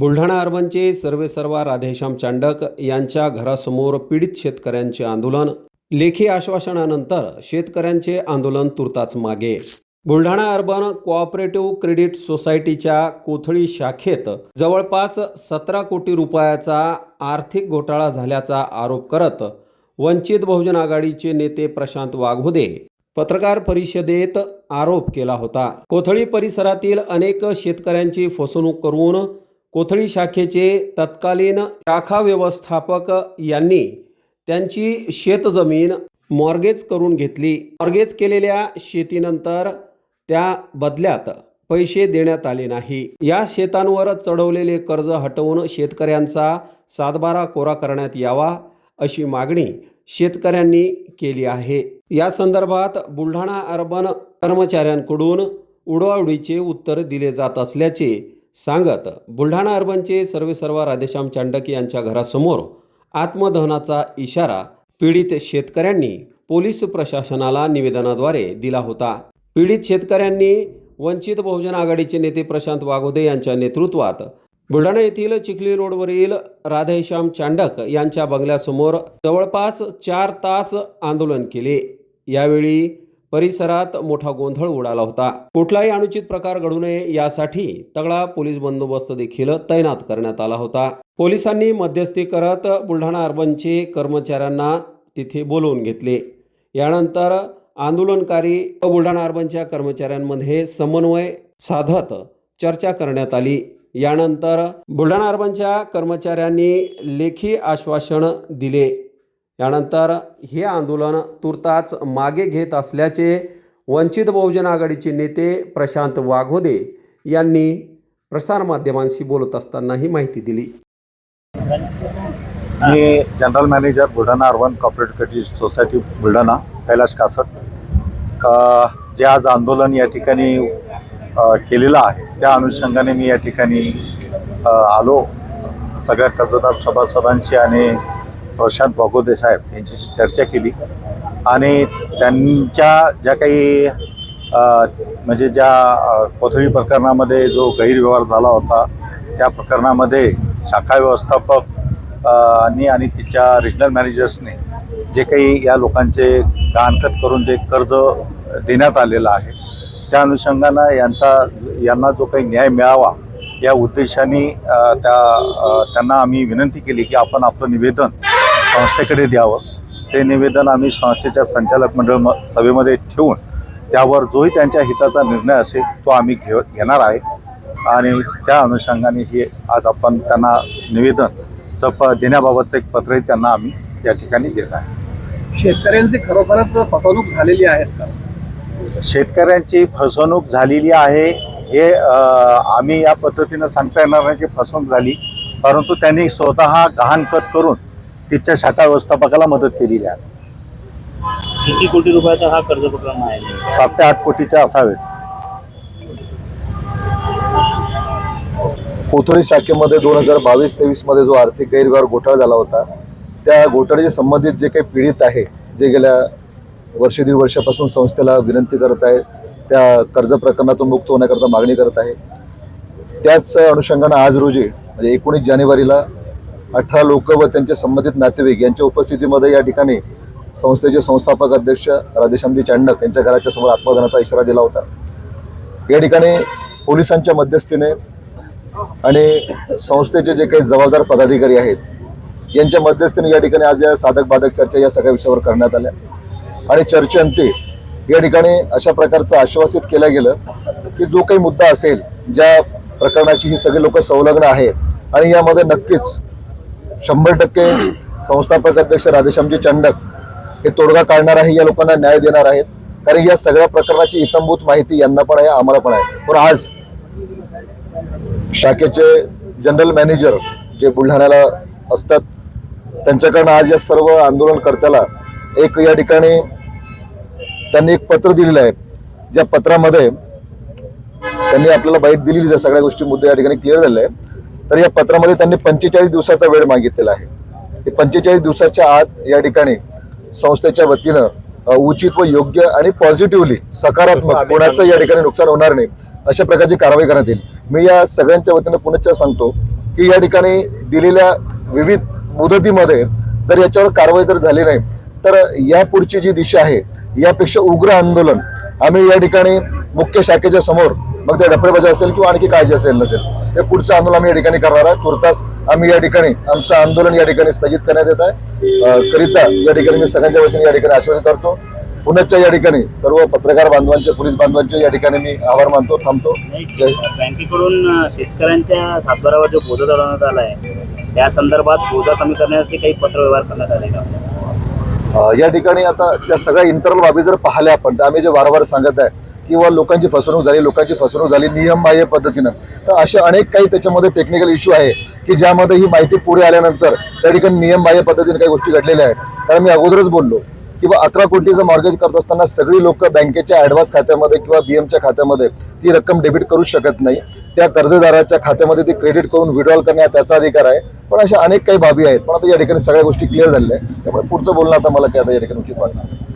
बुलढाणा अर्बनचे सर्वेसर्वा राधेश्याम चांडक यांच्या घरासमोर पीडित शेतकऱ्यांचे आंदोलन. लेखी आश्वासनानंतर शेतकऱ्यांचे आंदोलन तुर्तास मागे. बुलढाणा अर्बन कोऑपरेटिव्ह क्रेडिट सोसायटीच्या कोथळी शाखेत जवळपास 17 कोटी रुपयाचा आर्थिक घोटाळा झाल्याचा आरोप करत वंचित बहुजन आघाडीचे नेते प्रशांत वाघोदे पत्रकार परिषदेत आरोप केला होता. कोथळी परिसरातील अनेक शेतकऱ्यांची फसवणूक करून कोथळी शाखेचे तत्कालीन शाखा व्यवस्थापक यांनी त्यांची शेतजमीन मॉर्गेज करून घेतली. मॉर्गेज केलेल्या शेतीनंतर त्या बदल्यात पैसे देण्यात आले नाही. या शेतांवर चढवलेले कर्ज हटवून शेतकऱ्यांचा सातबारा कोरा करण्यात यावा अशी मागणी शेतकऱ्यांनी केली आहे. या संदर्भात बुलढाणा अर्बन कर्मचाऱ्यांकडून उडवाउडीचे उत्तर दिले जात असल्याचे सांगत बुलढाणा अर्बनचे सर्वेसर्वा राधेश्याम चांडक यांच्या घरासमोर आत्मदहनाचा इशारा पीडित शेतकऱ्यांनी पोलीस प्रशासनाला निवेदनाद्वारे दिला होता. पीडित शेतकऱ्यांनी वंचित बहुजन आघाडीचे नेते प्रशांत वाघोदे यांच्या नेतृत्वात बुलढाणा येथील चिखली रोडवरील राधेश्याम चांडक यांच्या बंगल्यासमोर जवळपास 4 तास आंदोलन केले. यावेळी परिसरात मोठा गोंधळ उडाला होता. कुठलाही अनुचित प्रकार घडू नये यासाठी तगडा पोलीस बंदोबस्त देखील तैनात करण्यात आला होता. पोलिसांनी मध्यस्थी करत बुलढाणा अर्बनचे कर्मचाऱ्यांना तिथे बोलवून घेतले. यानंतर आंदोलनकारी व बुलढाणा अर्बनच्या कर्मचाऱ्यांमध्ये समन्वय साधत चर्चा करण्यात आली. यानंतर बुलढाणा अर्बनच्या कर्मचाऱ्यांनी लेखी आश्वासन दिले. यानंतर हे आंदोलन तुर्तास मागे घेत असल्याचे वंचित बहुजन आघाडीचे नेते प्रशांत वाघोदे यांनी प्रसारमाध्यमांशी बोलत असताना ही माहिती दिली. मी general manager Buldhana urban cooperative credit society Buldhana Kailash Kasat जे आज आंदोलन या ठिकाणी केलेलं आहे त्या अनुषंगाने मी या ठिकाणी आलो. सगळ्या कर्जदार सभासदांशी आणि प्रशांत वाघोदे साहेब यांच्याशी चर्चा केली आणि त्यांच्या ज्या काही म्हणजे ज्या कोथळी प्रकरणामध्ये जो गैरव्यवहार झाला होता त्या प्रकरणामध्ये शाखा व्यवस्थापक आणि तिच्या रिजनल मॅनेजर्सने जे काही या लोकांचे गहाणखत करून जे कर्ज देण्यात आलेलं आहे त्या अनुषंगानं यांना जो काही न्याय मिळावा या उद्देशाने त्यांना आम्ही विनंती केली की आपण आपलं निवेदन संस्थेकडे द्यावं. ते निवेदन आम्ही संस्थेच्या संचालक मंडळ सभेमध्ये ठेवून त्यावर जोही त्यांच्या हिताचा निर्णय असेल तो आम्ही घेणार आहे आणि त्या अनुषंगाने हे आज आपण त्यांना निवेदन देण्याबाबतचं एक पत्रही त्यांना आम्ही या ठिकाणी देत आहे. शेतकऱ्यांची खरोखरच फसवणूक झालेली आहे का? शेतकऱ्यांची फसवणूक झालेली आहे हे आम्ही या पद्धतीनं सांगता येणार नाही की फसवणूक झाली, परंतु त्यांनी स्वतः गहाणखत करून तिच्या शाखा व्यवस्थापकाला मदत केलेली आहे. किती कोटी रुपयाचा हा कर्ज प्रकरण आहे? 7 ते 8 कोटीचे असावेत. कोथळी शाखेमध्ये 2022-23 मध्ये जो आर्थिक गैरव्यवहार घोटाळा झाला होता त्या घोटाळ्याशी संबंधित जे काही पीडित आहे जे गेल्या दीड वर्षापासून संस्थेला विनंती करत आहे त्या कर्ज प्रकरणातून मुक्त होण्याकरता मागणी करत आहे, त्याच अनुषंगाने आज रोजी म्हणजे 19 जानेवारीला 18 लोक व त्यांचे संबंधित नातेवाईक यांच्या उपस्थितीमध्ये या ठिकाणी संस्थेचे संस्थापक अध्यक्ष राधेश्यामजी चांडक यांच्या घराच्या समोर आत्मदहनाचा इशारा दिला होता. या ठिकाणी पोलिसांच्या मध्यस्थीने आणि संस्थेचे जे काही जबाबदार पदाधिकारी आहेत यांच्या मध्यस्थीने या ठिकाणी आज या साधक बाधक चर्चा या सगळ्या विषयावर करण्यात आल्या आणि चर्चेअंती या ठिकाणी अशा प्रकारचं आश्वासित केलं गेलं की जो काही मुद्दा असेल ज्या प्रकरणाची ही सगळे लोक संलग्न आहेत आणि यामध्ये नक्कीच 100% संस्थापक अध्यक्ष राधेश्यामजी चांडक हे तोडगा काढणार आहे, या लोकांना न्याय देणार आहेत. कारण या सगळ्या प्रकरणाची इत्थंभूत माहिती यांना पण आहे आम्हाला पण आहे. पण आज शाखेचे जनरल मॅनेजर जे बुलढाण्याला असतात त्यांच्याकडनं आज या सर्व आंदोलनकर्त्याला एक या ठिकाणी त्यांनी एक पत्र दिलेलं आहे. ज्या पत्रामध्ये त्यांनी आपल्याला बाईट दिलेली ज्या सगळ्या गोष्टी मुद्दे या ठिकाणी क्लिअर झाले आहे. तर या पत्रामध्ये त्यांनी 45 दिवसाचा वेळ मागितलेला आहे. 45 दिवसाच्या आत या ठिकाणी संस्थेच्या वतीनं उचित व योग्य आणि पॉझिटिव्हली सकारात्मक कोणाचं या ठिकाणी नुकसान होणार नाही अशा प्रकारची कारवाई करण्यात येईल. मी या सगळ्यांच्या वतीनं पुनश्च सांगतो की या ठिकाणी दिलेल्या विविध मुदतीमध्ये जर याच्यावर कारवाई जर झाली नाही तर यापुढची जी दिशा आहे यापेक्षा उग्र आंदोलन आम्ही या ठिकाणी मुख्य शाखेच्या समोर, मग ते डफळेबाजी असेल किंवा आणखी काळजी असेल नसेल, हे पुढचं आंदोलन आम्ही या ठिकाणी करणार आहे. तुर्तास आम्ही या ठिकाणी आमचं आंदोलन या ठिकाणी स्थगित करण्यात येत आहे. करिता या ठिकाणी मी सगळ्यांच्या वतीने या ठिकाणी आश्वासन करतो. पुण्याच्या या ठिकाणी सर्व पत्रकार बांधवांचे, पोलीस बांधवांचे या ठिकाणी मी आभार मानतो. थांबतो. जय. बँकेकडून शेतकऱ्यांच्या सातबारावर जो बोजा चढवण्यात आला आहे त्या संदर्भात बोजा कमी करण्याचे काही पत्रव्यवहार करण्यात आले का? या ठिकाणी आता त्या सगळ्या इंटरनल बाबी जर पाहिल्या आपण तर आम्ही जे वारंवार सांगत आहे किंवा लोकांची फसवणूक झाली नियमबाह्य पद्धतीनं, तर असे अनेक काही त्याच्यामध्ये टेक्निकल इश्यू आहे की ज्यामध्ये ही माहिती पुढे आल्यानंतर त्या ठिकाणी नियमबाह्य पद्धतीने काही गोष्टी घडलेल्या आहेत. कारण मी अगोदरच बोललो की 11 कोटीचं मॉर्गेज करत असताना सगळी लोक बँकेच्या ॲडव्हान्स खात्यामध्ये किंवा BMच्या खात्यामध्ये ती रक्कम डेबिट करू शकत नाही. त्या कर्जदाराच्या खात्यामध्ये ती क्रेडिट करून विड्रॉल करण्यात त्याचा अधिकार आहे. पण अशा अनेक काही बाबी आहेत. पण आता या ठिकाणी सगळ्या गोष्टी क्लिअर झालेल्या आहेत. त्यामुळे पुढचं बोलणं आता मला काय आता या ठिकाणी उचित वाटणार.